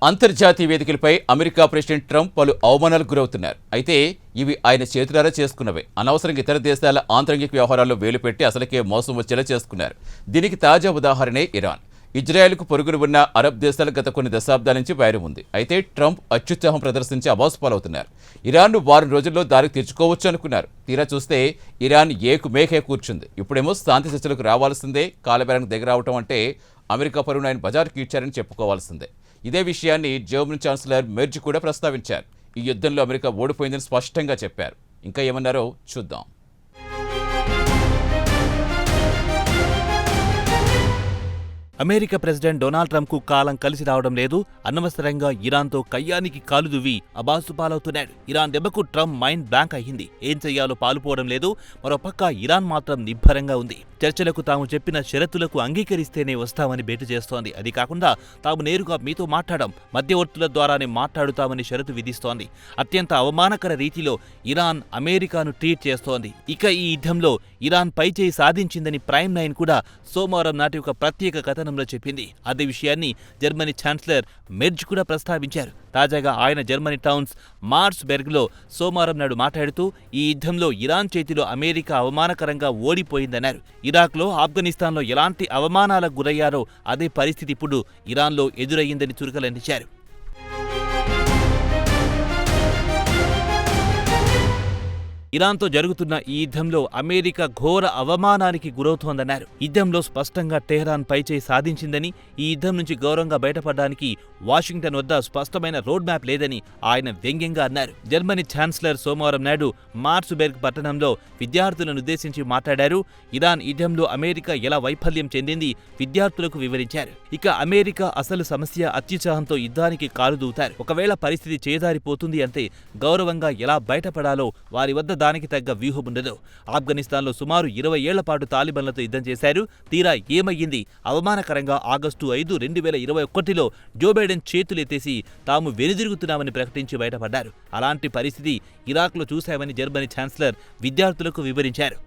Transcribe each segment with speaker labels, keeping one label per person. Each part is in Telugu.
Speaker 1: అంతర్జాతీయ వేదికలపై అమెరికా ప్రెసిడెంట్ ట్రంప్ పలు అవమానాలకు గురవుతున్నారు. అయితే ఇవి ఆయన చేతులారా చేసుకున్నవే. అనవసరంగా ఇతర దేశాల ఆంతరంగిక వ్యవహారాల్లో వేలు పెట్టి అసలుకే మోసం వచ్చేలా చేసుకున్నారు. దీనికి తాజా ఉదాహరణే ఇరాన్. ఇజ్రాయెల్కు పొరుగున ఉన్న అరబ్ దేశాలు గత కొన్ని దశాబ్దాల నుంచి వైరం ఉంది. అయితే ట్రంప్ అత్యుత్సాహం ప్రదర్శించి అబాసుపాలవుతున్నారు. ఇరాన్ను వారం రోజుల్లో దారికి తెచ్చుకోవచ్చు అనుకున్నారు. తీరా చూస్తే ఇరాన్ ఏకు మేకే కూర్చుంది. ఇప్పుడేమో శాంతి చర్చలకు రావాల్సిందే, కాలబేరానికి దగ్గరవటం అంటే అమెరికా పరువును ఆయన బజారుకి ఇచ్చారని చెప్పుకోవాల్సిందే. ఇదే విషయాన్ని జర్మనీ ఛాన్సలర్ మెర్జ్ కూడా ప్రస్తావించారు. ఈ యుద్ధంలో అమెరికా ఓడిపోయిందని స్పష్టంగా చెప్పారు. ఇంకా ఏమన్నారో చూద్దాం.
Speaker 2: అమెరికా ప్రెసిడెంట్ డొనాల్డ్ ట్రంప్కు కాలం కలిసి రావడం లేదు. అనవసరంగా ఇరాన్తో కయ్యానికి కాలు దువ్వి అబాసుపాలవుతున్నాడు. ఇరాన్ దెబ్బకు ట్రంప్ మైండ్ బ్లాంక్ అయ్యింది. ఏం చెయ్యాలో పాలుపోవడం లేదు. మరోపక్క ఇరాన్ మాత్రం నిబ్బరంగా ఉంది. చర్చలకు తాము చెప్పిన షరతులకు అంగీకరిస్తేనే వస్తామని బెట్టు చేస్తోంది. అది కాకుండా తాము నేరుగా మీతో మాట్లాడడం, మధ్యవర్తుల ద్వారానే మాట్లాడుతామని షరతు విధిస్తోంది. అత్యంత అవమానకర రీతిలో ఇరాన్ అమెరికాను ట్రీట్ చేస్తోంది. ఇక ఈ యుద్ధంలో ఇరాన్ పైచేయి సాధించిందని ప్రైమ్ 9 కూడా సోమవారం నాటి ఒక ప్రత్యేక కథనంలో చెప్పింది. అదే విషయాన్ని జర్మనీ ఛాన్సలర్ మెర్జ్ కూడా ప్రస్తావించారు. తాజాగా ఆయన జర్మనీ టౌన్స్ మార్స్బెర్గ్లో సోమవారం నాడు మాట్లాడుతూ ఈ యుద్ధంలో ఇరాన్ చేతిలో అమెరికా అవమానకరంగా ఓడిపోయిందన్నారు. ఇరాక్లో, ఆఫ్ఘనిస్తాన్లో ఎలాంటి అవమానాలకు గురయ్యారో అదే పరిస్థితి ఇప్పుడు ఇరాన్లో ఎదురయ్యిందని చురకలంటించారు. ఇరాన్తో జరుగుతున్న ఈ యుద్ధంలో అమెరికా ఘోర అవమానానికి గురవుతోందన్నారు. యుద్ధంలో స్పష్టంగా టెహ్రాన్ పైచేయి సాధించిందని, ఈ యుద్ధం నుంచి గౌరవంగా బయటపడడానికి వాషింగ్టన్ వద్ద స్పష్టమైన రోడ్ మ్యాప్ లేదని ఆయన వ్యంగ్యంగా అన్నారు. జర్మనీ ఛాన్సలర్ సోమవారం నాడు మార్స్బెర్గ్ పట్టణంలో విద్యార్థులను ఉద్దేశించి మాట్లాడారు. ఇరాన్ యుద్ధంలో అమెరికా ఎలా వైఫల్యం చెందింది విద్యార్థులకు వివరించారు. ఇక అమెరికా అసలు సమస్య అత్యుత్సాహంతో యుద్ధానికి కాలుదూతారు. ఒకవేళ పరిస్థితి చేదారిపోతుంది అంటే గౌరవంగా ఎలా బయటపడాలో వారి వద్ద దానికి తగ్గ వ్యూహముండదు. ఆఫ్ఘనిస్తాన్లో సుమారు 20 ఏళ్ల పాటు తాలిబాన్లతో యుద్ధం చేశారు. తీరా ఏమయ్యింది? అవమానకరంగా ఆగస్టు 5, 2021లో జో బైడెన్ చేతులెత్తేసి తాము వెనుదిరుగుతున్నామని ప్రకటించి బయటపడ్డారు. అలాంటి పరిస్థితి ఇరాక్లో చూశామని జర్మనీ ఛాన్సలర్ విద్యార్థులకు వివరించారు.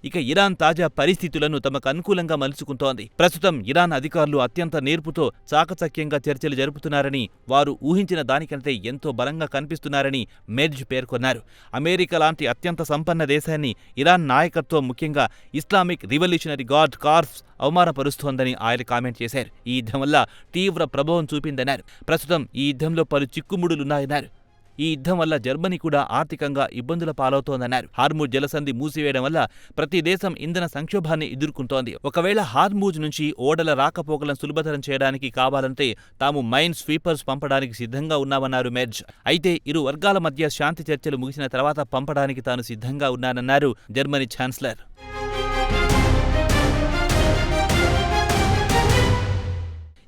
Speaker 2: ఇక ఇరాన్ తాజా పరిస్థితులను తమకు అనుకూలంగా మలుచుకుంటోంది. ప్రస్తుతం ఇరాన్ అధికారులు అత్యంత నేర్పుతో చాకచక్యంగా చర్చలు జరుపుతున్నారని, వారు ఊహించిన దానికంటే ఎంతో బలంగా కనిపిస్తున్నారని మెర్జ్ పేర్కొన్నారు. అమెరికా లాంటి అత్యంత సంపన్న దేశాన్ని ఇరాన్ నాయకత్వం, ముఖ్యంగా ఇస్లామిక్ రివల్యూషనరీ గార్డ్ కార్ప్స్ అవమానపరుస్తోందని ఆయన కామెంట్ చేశారు. ఈ యుద్ధం వల్ల తీవ్ర ప్రభావం చూపిందన్నారు. ప్రస్తుతం ఈ యుద్ధంలో పలు చిక్కుముడులున్నాయన్నారు. ఈ యుద్ధం వల్ల జర్మనీ కూడా ఆర్థికంగా ఇబ్బందుల పాలవుతోందన్నారు. హార్మూజ్ జలసంధి మూసివేయడం వల్ల ప్రతి దేశం ఇంధన సంక్షోభాన్ని ఎదుర్కొంటోంది. ఒకవేళ హార్మూజ్ నుంచి ఓడల రాకపోకలను సులభతరం చేయడానికి కావాలంటే తాము మైన్ స్వీపర్స్ పంపడానికి సిద్ధంగా ఉన్నామన్నారు మెర్జ్. అయితే ఇరు వర్గాల మధ్య శాంతి చర్చలు ముగిసిన తర్వాత పంపడానికి తాను సిద్ధంగా ఉన్నానన్నారు జర్మనీ ఛాన్సలర్.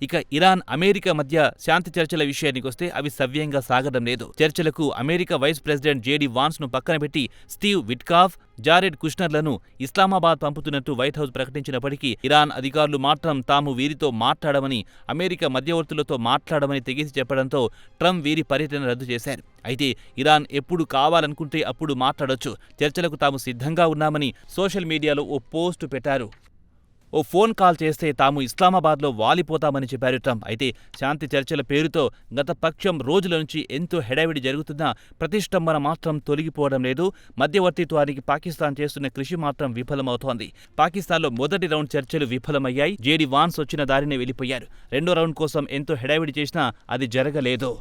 Speaker 2: ఇక ఇరాన్, అమెరికా మధ్య శాంతి చర్చల విషయానికొస్తే అవి సవ్యంగా సాగడం లేదు. చర్చలకు America vice president JD Vance ను పక్కన పెట్టి స్టీవ్ విట్కాఫ్, జారెడ్ కుష్నర్లను ఇస్లామాబాద్ పంపుతున్నట్టు వైట్ హౌస్ ప్రకటించినప్పటికీ ఇరాన్ అధికారులు మాత్రం తాము వీరితో మాట్లాడమని, అమెరికా మధ్యవర్తులతో మాట్లాడమని తెగేసి చెప్పడంతో ట్రంప్ వీరి పర్యటన రద్దు చేశారు. అయితే ఇరాన్ ఎప్పుడు కావాలనుకుంటే అప్పుడు మాట్లాడొచ్చు, చర్చలకు తాము సిద్ధంగా ఉన్నామని సోషల్ మీడియాలో ఓ పోస్టు పెట్టారు. ఓ ఫోన్ కాల్ చేస్తే తాము ఇస్లామాబాద్లో వాలిపోతామని చెప్పారు ట్రంప్. అయితే శాంతి చర్చల పేరుతో గత పక్షం రోజుల నుంచి ఎంతో హెడావిడి జరుగుతున్నా ప్రతిష్టంభన మాత్రం తొలగిపోవడం లేదు. మధ్యవర్తిత్వానికి పాకిస్తాన్ చేస్తున్న కృషి మాత్రం విఫలమవుతోంది. పాకిస్తాన్లో మొదటి రౌండ్ చర్చలు విఫలమయ్యాయి. జేడీ వాన్స్ వచ్చిన దారినే వెళ్లిపోయారు. రెండో రౌండ్ కోసం ఎంతో హెడావిడి చేసినా అది జరగలేదు.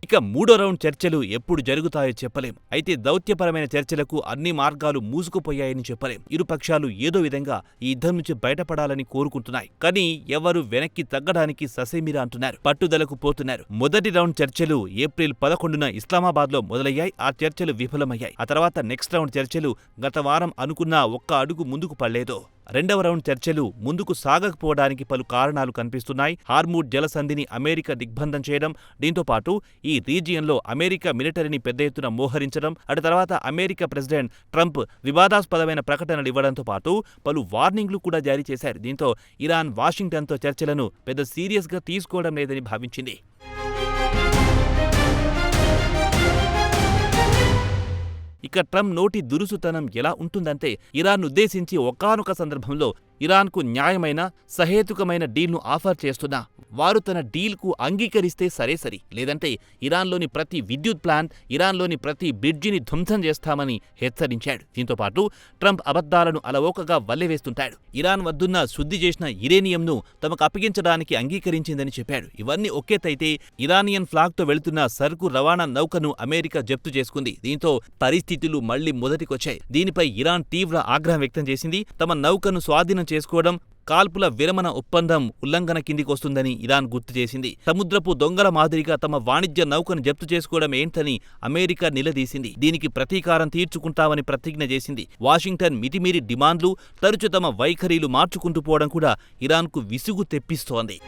Speaker 2: ఇక మూడో రౌండ్ చర్చలు ఎప్పుడు జరుగుతాయో చెప్పలేం. అయితే దౌత్యపరమైన చర్చలకు అన్ని మార్గాలు మూసుకుపోయాయని చెప్పలేం. ఇరు పక్షాలు ఏదో విధంగా ఈ యుద్ధం నుంచి బయటపడాలని కోరుకుంటున్నాయి. కానీ ఎవరు వెనక్కి తగ్గడానికి ససేమిరా అంటున్నారు, పట్టుదలకు పోతున్నారు. మొదటి రౌండ్ చర్చలు ఏప్రిల్ 11న ఇస్లామాబాద్లో మొదలయ్యాయి. ఆ చర్చలు విఫలమయ్యాయి. ఆ తర్వాత నెక్స్ట్ రౌండ్ చర్చలు గత వారం అనుకున్నా ఒక్క అడుగు ముందుకు పడలేదు. రెండవ రౌండ్ చర్చలు ముందుకు సాగకపోవడానికి పలు కారణాలు కనిపిస్తున్నాయి. హార్మూజ్ జలసంధిని అమెరికా దిగ్బంధం చేయడం, దీంతోపాటు ఈ రీజియన్లో అమెరికా మిలిటరీని పెద్ద ఎత్తున మోహరించడం, అటు తర్వాత అమెరికా ప్రెసిడెంట్ ట్రంప్ వివాదాస్పదమైన ప్రకటనలు ఇవ్వడంతో పాటు పలు వార్నింగ్లు కూడా జారీ చేశారు. దీంతో ఇరాన్ వాషింగ్టన్తో చర్చలను పెద్ద సీరియస్గా తీసుకోవడం లేదని భావించింది. ఇక ట్రంప్ నోటి దురుసుతనం ఎలా ఉంటుందంటే ఇరాన్ ఉద్దేశించి ఒకానొక సందర్భంలో ఇరాన్కు న్యాయమైన సహేతుకమైన డీల్ను ఆఫర్ చేస్తున్నా వారు తన డీల్కు అంగీకరిస్తే సరే లేదంటే ఇరాన్లోని ప్రతి విద్యుత్ ప్లాంట్ ఇరాన్లోని ప్రతి బ్రిడ్జిని ధ్వంసం చేస్తామని హెచ్చరించాడు. దీంతో పాటు ట్రంప్ అబద్ధాలను అలవోకగా వల్లెవేస్తుంటాడు. ఇరాన్ వద్దున్న శుద్ధి చేసిన యురేనియంను తమకు అప్పగించడానికి అంగీకరించిందని చెప్పాడు. ఇవన్నీ ఒకేతైతే ఇరానియన్ ఫ్లాగ్తో వెళుతున్న సరుకు రవాణా నౌకను అమెరికా జప్తు చేసుకుంది. దీంతో పరిస్థితులు మళ్లీ మొదటికొచ్చాయి. దీనిపై ఇరాన్ తీవ్ర ఆగ్రహం వ్యక్తం చేసింది. తమ నౌకను స్వాధీనం చేసుకోవడం కాల్పుల విరమణ ఒప్పందం ఉల్లంఘన కిందికొస్తుందని ఇరాన్ గుర్తు చేసింది. సముద్రపు దొంగల మాదిరిగా తమ వాణిజ్య నౌకను జప్తు చేసుకోవడం ఏంటని అమెరికా నిలదీసింది. దీనికి ప్రతీకారం తీర్చుకుంటామని ప్రతిజ్ఞ చేసింది. వాషింగ్టన్ మితిమీరి డిమాండ్లు, తరచు తమ వైఖరీలు మార్చుకుంటూ పోవడం కూడా ఇరాన్కు విసుగు తెప్పిస్తోంది.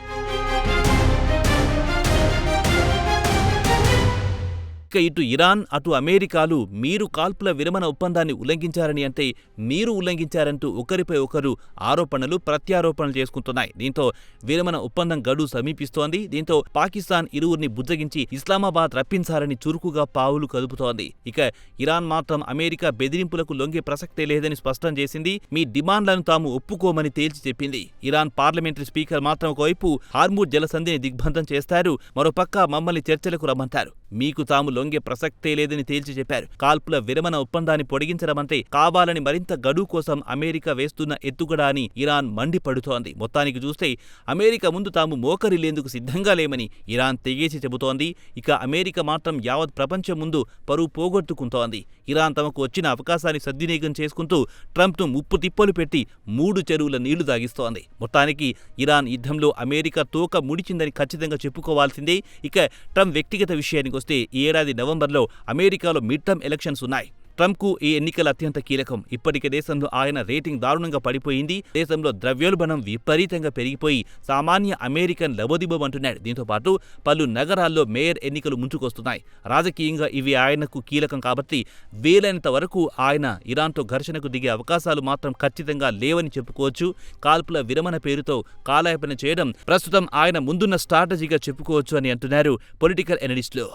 Speaker 2: ఇక ఇటు ఇరాన్ అటు అమెరికాలు మీరు కాల్పుల విరమణ ఒప్పందాన్ని ఉల్లంఘించారని అంటే మీరు ఉల్లంఘించారంటూ ఒకరిపై ఒకరు ఆరోపణలు ప్రత్యారోపణలు చేసుకుంటున్నాయి. దీంతో విరమణ ఒప్పందం గడువు సమీపిస్తోంది. దీంతో పాకిస్తాన్ ఇరువురిని బుజ్జగించి ఇస్లామాబాద్ రప్పించాలని చురుకుగా పావులు కదుపుతోంది. ఇక ఇరాన్ మాత్రం అమెరికా బెదిరింపులకు లొంగే ప్రసక్తే లేదని స్పష్టం చేసింది. మీ డిమాండ్లను తాము ఒప్పుకోమని తేల్చి చెప్పింది. ఇరాన్ పార్లమెంటరీ స్పీకర్ మాత్రం ఒకవైపు హార్మూజ్ జలసంధిని దిగ్బంధం చేస్తారు, మరోపక్క మమ్మల్ని చర్చలకు రమ్మంటారు. మీకు తాము లొంగే ప్రసక్తే లేదని తేల్చి చెప్పారు. కాల్పుల విరమణ ఒప్పందాన్ని పొడిగించడమంటే కావాలని మరింత గడువు కోసం అమెరికా వేస్తున్న ఎత్తుగడ అని ఇరాన్ మండిపడుతోంది. మొత్తానికి చూస్తే అమెరికా ముందు తాము మోకరిల్లేందుకు సిద్ధంగా లేమని ఇరాన్ తెగేసి చెబుతోంది. ఇక అమెరికా మాత్రం యావత్ ప్రపంచం ముందు పరువు పోగొట్టుకుంటోంది. ఇరాన్ తమకు వచ్చిన అవకాశాన్ని సద్వినియోగం చేసుకుంటూ ట్రంప్ను ముప్పు తిప్పలు పెట్టి 3 చెరువుల నీళ్లు తాగిస్తోంది. మొత్తానికి ఇరాన్ యుద్ధంలో అమెరికా తోక ముడిచిందని ఖచ్చితంగా చెప్పుకోవాల్సిందే. ఇక ట్రంప్ వ్యక్తిగత విషయానికి వస్తే ఈ ఏడాది నవంబర్లో అమెరికాలో మిడ్ టర్మ్ ఎలక్షన్స్ ఉన్నాయి. ట్రంప్కు ఈ ఎన్నికలు అత్యంత కీలకం. ఇప్పటికే దేశంలో ఆయన రేటింగ్ దారుణంగా పడిపోయింది. దేశంలో ద్రవ్యోల్బణం విపరీతంగా పెరిగిపోయి సామాన్య అమెరికన్ లబోదిబోమంటున్నాడు. దీంతో పాటు పలు నగరాల్లో మేయర్ ఎన్నికలు ముంచుకొస్తున్నాయి. రాజకీయంగా ఇవి ఆయనకు కీలకం కాబట్టి వీలైనంత వరకు ఆయన ఇరాన్తో ఘర్షణకు దిగే అవకాశాలు మాత్రం ఖచ్చితంగా లేవని చెప్పుకోవచ్చు. కాల్పుల విరమణ పేరుతో కాలయాపన చేయడం ప్రస్తుతం ఆయన ముందున్న స్ట్రాటజీగా చెప్పుకోవచ్చు అని అంటున్నారు పొలిటికల్ ఎనలిస్టులు.